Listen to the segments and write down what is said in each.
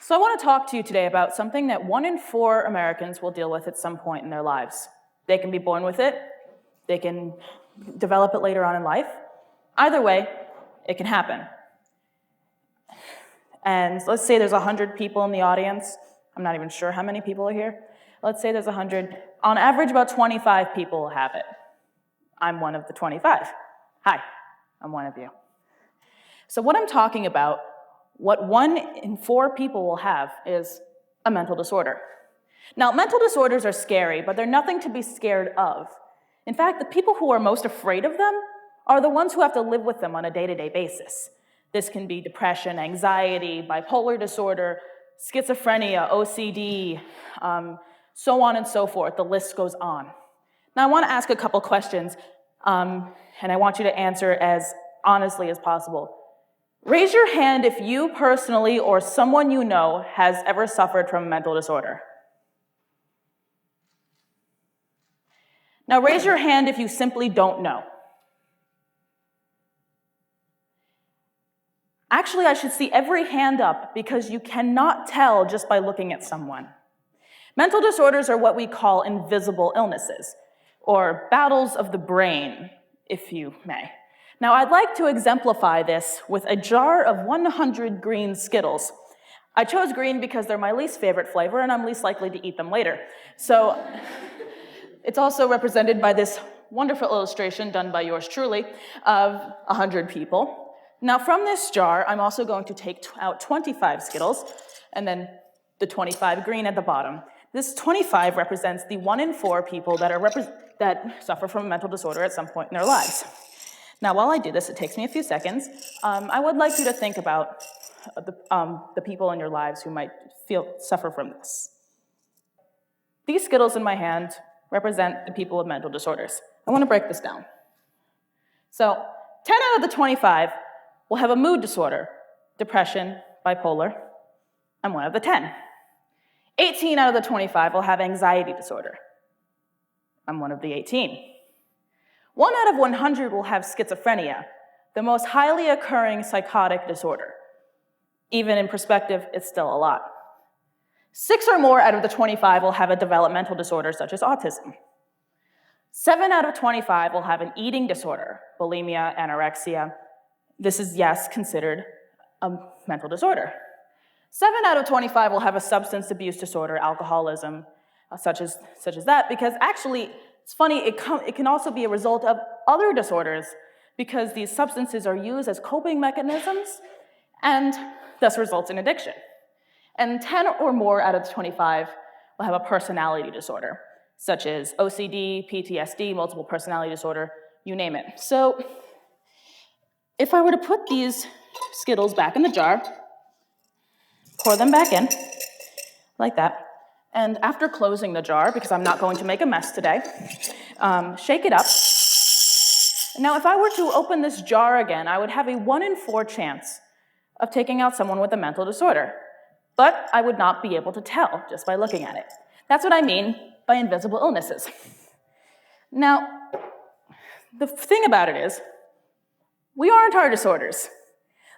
So I want to talk to you today about something that 1 in 4 Americans will deal with at some point in their lives. They can be born with it, they can develop it later on in life. Either way, it can happen. And let's say there's 100 people in the audience. I'm not even sure how many people are here. Let's say there's 100. On average, about 25 people will have it. I'm one of the 25. Hi, I'm one of you. So what I'm talking about, what 1 in 4 people will have is a mental disorder. Now, mental disorders are scary, but they're nothing to be scared of. In fact, the people who are most afraid of them are the ones who have to live with them on a day-to-day basis. This can be depression, anxiety, bipolar disorder, schizophrenia, OCD, so on and so forth. The list goes on. Now, I want to ask a couple questions, and I want you to answer as honestly as possible. Raise your hand if you personally or someone you know has ever suffered from a mental disorder. Now, raise your hand if you simply don't know. Actually, I should see every hand up because you cannot tell just by looking at someone. Mental disorders are what we call invisible illnesses, or battles of the brain, if you may. Now, I'd like to exemplify this with a jar of 100 green Skittles. I chose green because they're my least favorite flavor, and I'm least likely to eat them later. So it's also represented by this wonderful illustration done by yours truly of 100 people. Now, from this jar, I'm also going to take out 25 Skittles, and then the 25 green at the bottom. This 25 represents the 1 in 4 people that suffer from a mental disorder at some point in their lives. Now, while I do this, it takes me a few seconds. I would like you to think about the people in your lives who might suffer from this. These Skittles in my hand represent the people with mental disorders. I want to break this down. So, 10 out of the 25 will have a mood disorder, depression, bipolar. I'm one of the 10. 18 out of the 25 will have anxiety disorder. I'm one of the 18. 1 out of 100 will have schizophrenia, the most highly occurring psychotic disorder. Even in perspective, it's still a lot. 6 or more out of the 25 will have a developmental disorder such as autism. 7 out of 25 will have an eating disorder, bulimia, anorexia. This is, yes, considered a mental disorder. 7 out of 25 will have a substance abuse disorder, alcoholism, such as that, because actually, it's funny, it can also be a result of other disorders because these substances are used as coping mechanisms and thus results in addiction. And 10 or more out of the 25 will have a personality disorder, such as OCD, PTSD, multiple personality disorder, you name it. So if I were to put these Skittles back in the jar, pour them back in, like that, and after closing the jar, because I'm not going to make a mess today, shake it up. Now, if I were to open this jar again, I would have a 1 in 4 chance of taking out someone with a mental disorder, but I would not be able to tell just by looking at it. That's what I mean by invisible illnesses. Now, the thing about it is, we aren't our disorders,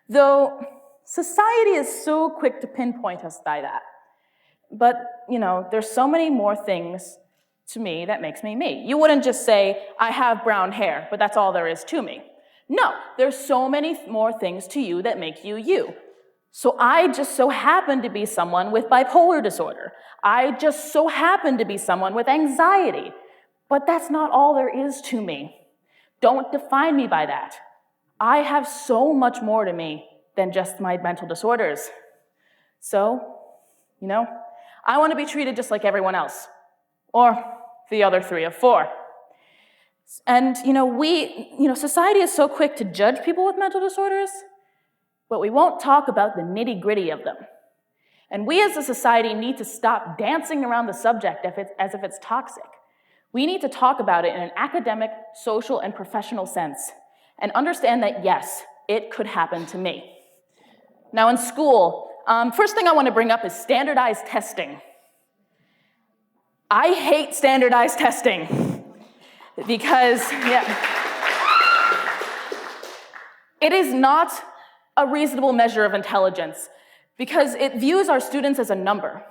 though society is so quick to pinpoint us by that. But, there's so many more things to me that makes me me. You wouldn't just say, I have brown hair, but that's all there is to me. No, there's so many more things to you that make you you. So I just so happen to be someone with bipolar disorder. I just so happen to be someone with anxiety. But that's not all there is to me. Don't define me by that. I have so much more to me than just my mental disorders. So, I want to be treated just like everyone else, or the other 3 of 4. And, society is so quick to judge people with mental disorders, but we won't talk about the nitty-gritty of them. And we as a society need to stop dancing around the subject as if it's toxic. We need to talk about it in an academic, social, and professional sense, and understand that, yes, it could happen to me. Now, in school, first thing I want to bring up is standardized testing. I hate standardized testing because, it is not a reasonable measure of intelligence. because it views our students as a number.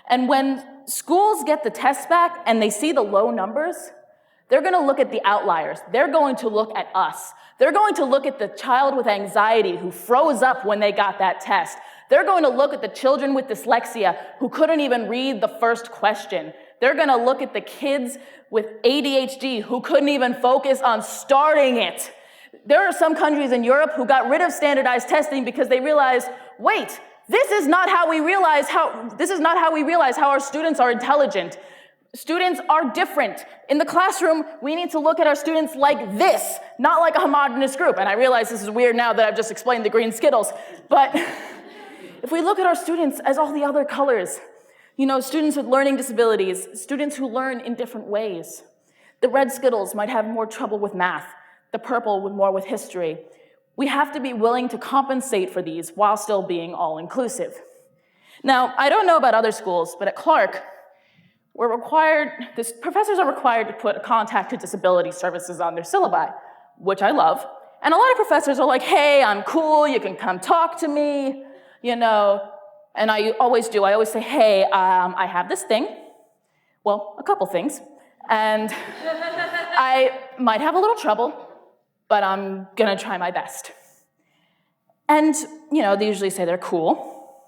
And when schools get the tests back and they see the low numbers, they're going to look at the outliers. They're going to look at us. They're going to look at the child with anxiety who froze up when they got that test. They're going to look at the children with dyslexia who couldn't even read the first question. They're going to look at the kids with ADHD who couldn't even focus on starting it. There are some countries in Europe who got rid of standardized testing because they realized, wait, this is not how we realize how our students are intelligent. Students are different. In the classroom, we need to look at our students like this, not like a homogeneous group. And I realize this is weird now that I've just explained the green Skittles, but if we look at our students as all the other colors, students with learning disabilities, students who learn in different ways. The red Skittles might have more trouble with math, the purple more with history. We have to be willing to compensate for these while still being all-inclusive. Now, I don't know about other schools, but at Clark, professors are required to put contact to disability services on their syllabi, which I love. And a lot of professors are like, hey, I'm cool, you can come talk to me, and I always do. I always say, hey, I have this thing, well, a couple things, and I might have a little trouble, but I'm gonna try my best. And, they usually say they're cool.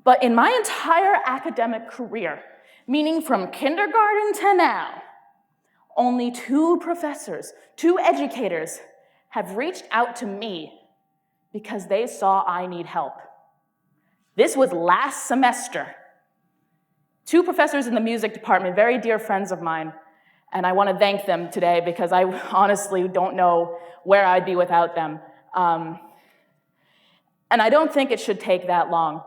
But in my entire academic career, meaning from kindergarten to now, only 2 professors, 2 educators have reached out to me because they saw I need help. This was last semester. 2 professors in the music department, very dear friends of mine, and I want to thank them today because I honestly don't know where I'd be without them. And I don't think it should take that long.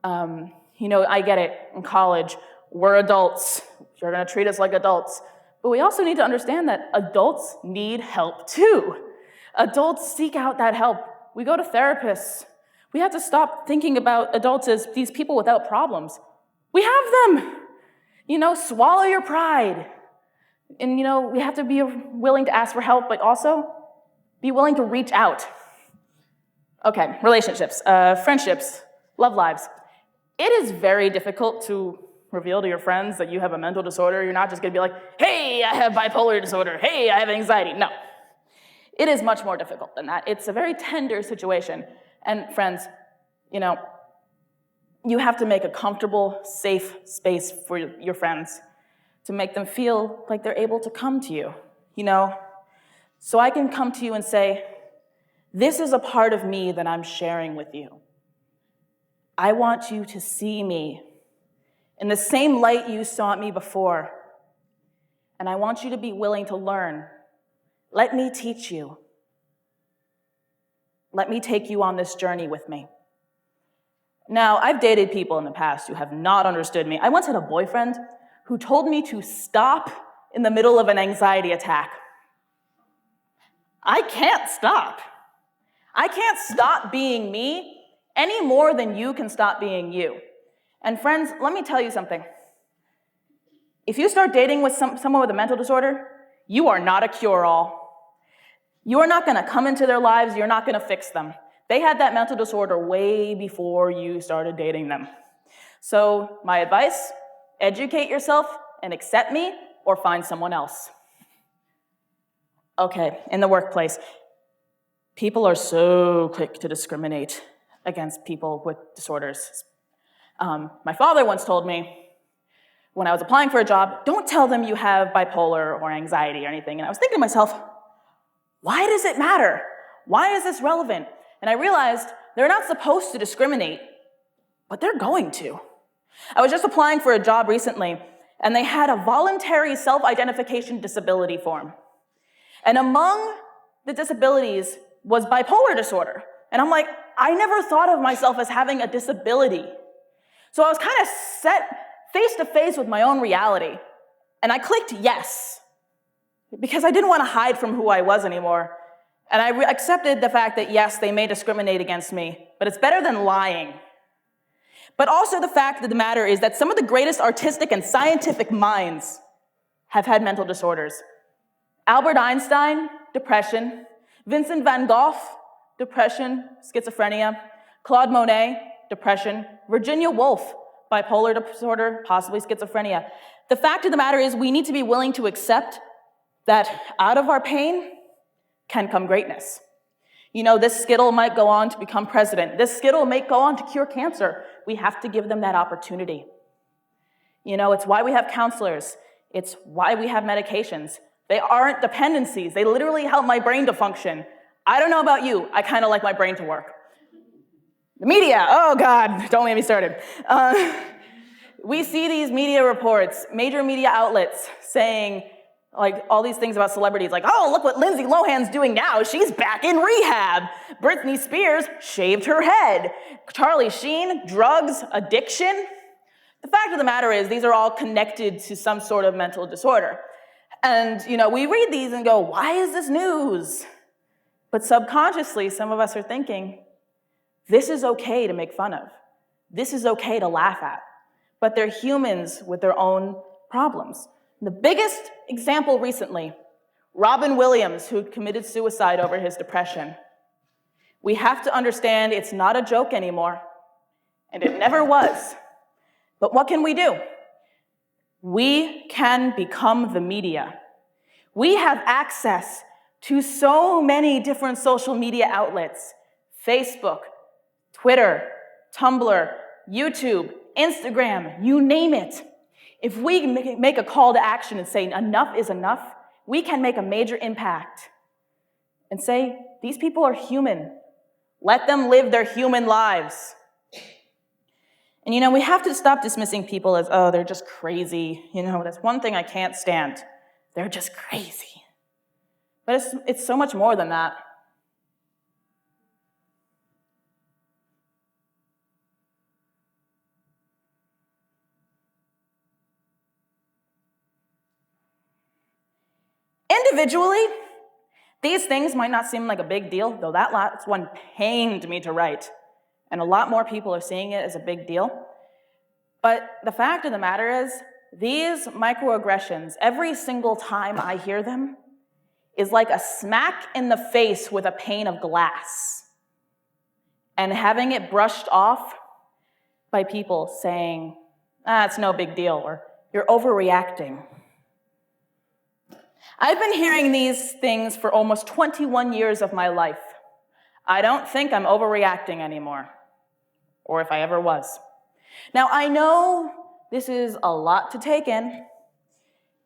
I get it. In college, we're adults. You're going to treat us like adults. But we also need to understand that adults need help too. Adults seek out that help. We go to therapists. We have to stop thinking about adults as these people without problems. We have them. Swallow your pride. And, we have to be willing to ask for help, but also be willing to reach out. Okay, relationships, friendships, love lives. It is very difficult to reveal to your friends that you have a mental disorder. You're not just going to be like, hey, I have bipolar disorder. Hey, I have anxiety. No. It is much more difficult than that. It's a very tender situation. And friends, you have to make a comfortable, safe space for your friends to make them feel like they're able to come to you, So I can come to you and say, this is a part of me that I'm sharing with you. I want you to see me in the same light you saw me before. And I want you to be willing to learn. Let me teach you. Let me take you on this journey with me. Now, I've dated people in the past who have not understood me. I once had a boyfriend who told me to stop in the middle of an anxiety attack. I can't stop. I can't stop being me any more than you can stop being you. And friends, let me tell you something. If you start dating with someone with a mental disorder, you are not a cure-all. You are not going to come into their lives. You're not going to fix them. They had that mental disorder way before you started dating them. So my advice, educate yourself and accept me or find someone else. Okay, in the workplace, people are so quick to discriminate against people with disorders. My father once told me, when I was applying for a job, don't tell them you have bipolar or anxiety or anything. And I was thinking to myself, why does it matter? Why is this relevant? And I realized they're not supposed to discriminate, but they're going to. I was just applying for a job recently, and they had a voluntary self-identification disability form. And among the disabilities was bipolar disorder. And I'm like, I never thought of myself as having a disability. So I was kind of set face to face with my own reality. And I clicked yes, because I didn't want to hide from who I was anymore. And I accepted the fact that, yes, they may discriminate against me, but it's better than lying. But also the fact of the matter is that some of the greatest artistic and scientific minds have had mental disorders. Albert Einstein, depression. Vincent van Gogh, depression, schizophrenia. Claude Monet, depression, Virginia Woolf, bipolar disorder, possibly schizophrenia. The fact of the matter is we need to be willing to accept that out of our pain can come greatness. You know, this Skittle might go on to become president. This Skittle might go on to cure cancer. We have to give them that opportunity. You know, it's why we have counselors. It's why we have medications. They aren't dependencies. They literally help my brain to function. I don't know about you. I kind of like my brain to work. The media, oh God, don't get me started. We see these media reports, major media outlets saying, like, all these things about celebrities, like, oh, look what Lindsay Lohan's doing now. She's back in rehab. Britney Spears shaved her head. Charlie Sheen, drugs, addiction. The fact of the matter is these are all connected to some sort of mental disorder. And, you know, we read these and go, why is this news? But subconsciously, some of us are thinking, this is okay to make fun of. This is okay to laugh at. But they're humans with their own problems. The biggest example recently, Robin Williams, who committed suicide over his depression. We have to understand it's not a joke anymore, and it never was. But what can we do? We can become the media. We have access to so many different social media outlets: Facebook, Twitter, Tumblr, YouTube, Instagram, you name it. If we make a call to action and say enough is enough, we can make a major impact and say, these people are human. Let them live their human lives. And you know, we have to stop dismissing people as, oh, they're just crazy. You know, that's one thing I can't stand. They're just crazy. But it's so much more than that. Individually, these things might not seem like a big deal, though that last one pained me to write. And a lot more people are seeing it as a big deal. But the fact of the matter is, these microaggressions, every single time I hear them, is like a smack in the face with a pane of glass. And having it brushed off by people saying, it's no big deal, or you're overreacting. I've been hearing these things for almost 21 years of my life. I don't think I'm overreacting anymore, or if I ever was. Now, I know this is a lot to take in,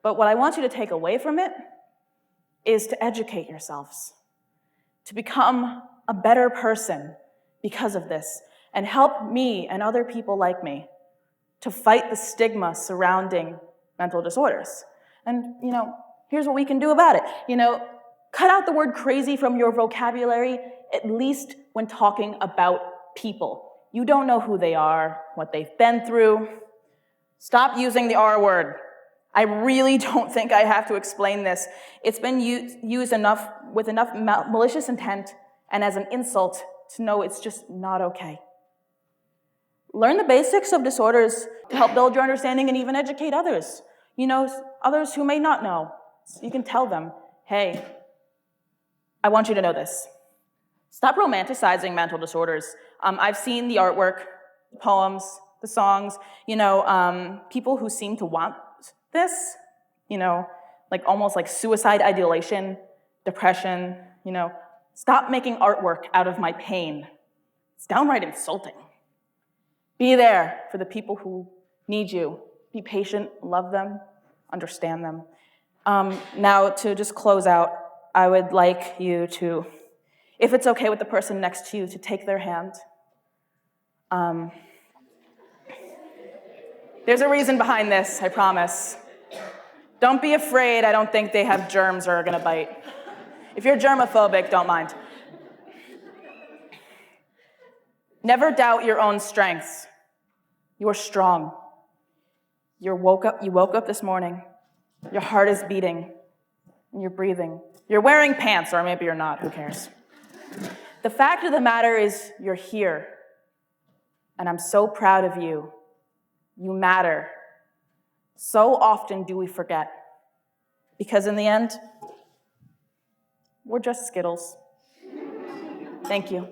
but what I want you to take away from it is to educate yourselves, to become a better person because of this, and help me and other people like me to fight the stigma surrounding mental disorders. And, you know, here's what we can do about it. You know, cut out the word crazy from your vocabulary, at least when talking about people. You don't know who they are, what they've been through. Stop using the R word. I really don't think I have to explain this. It's been used enough with enough malicious intent and as an insult to know it's just not okay. Learn the basics of disorders to help build your understanding and even educate others. You know, others who may not know. So you can tell them, hey, I want you to know this. Stop romanticizing mental disorders. I've seen the artwork, the poems, the songs, you know, people who seem to want this, you know, like almost like suicide ideation, depression, you know. Stop making artwork out of my pain. It's downright insulting. Be there for the people who need you. Be patient, love them, understand them. Now, to just close out, I would like you to, if it's okay with the person next to you, to take their hand. There's a reason behind this, I promise. Don't be afraid. I don't think they have germs or are going to bite. If you're germophobic, don't mind. Never doubt your own strengths. You are strong. You woke up this morning. Your heart is beating. And you're breathing. You're wearing pants, or maybe you're not. Who cares? The fact of the matter is you're here. And I'm so proud of you. You matter. So often do we forget. Because in the end, we're just Skittles. Thank you.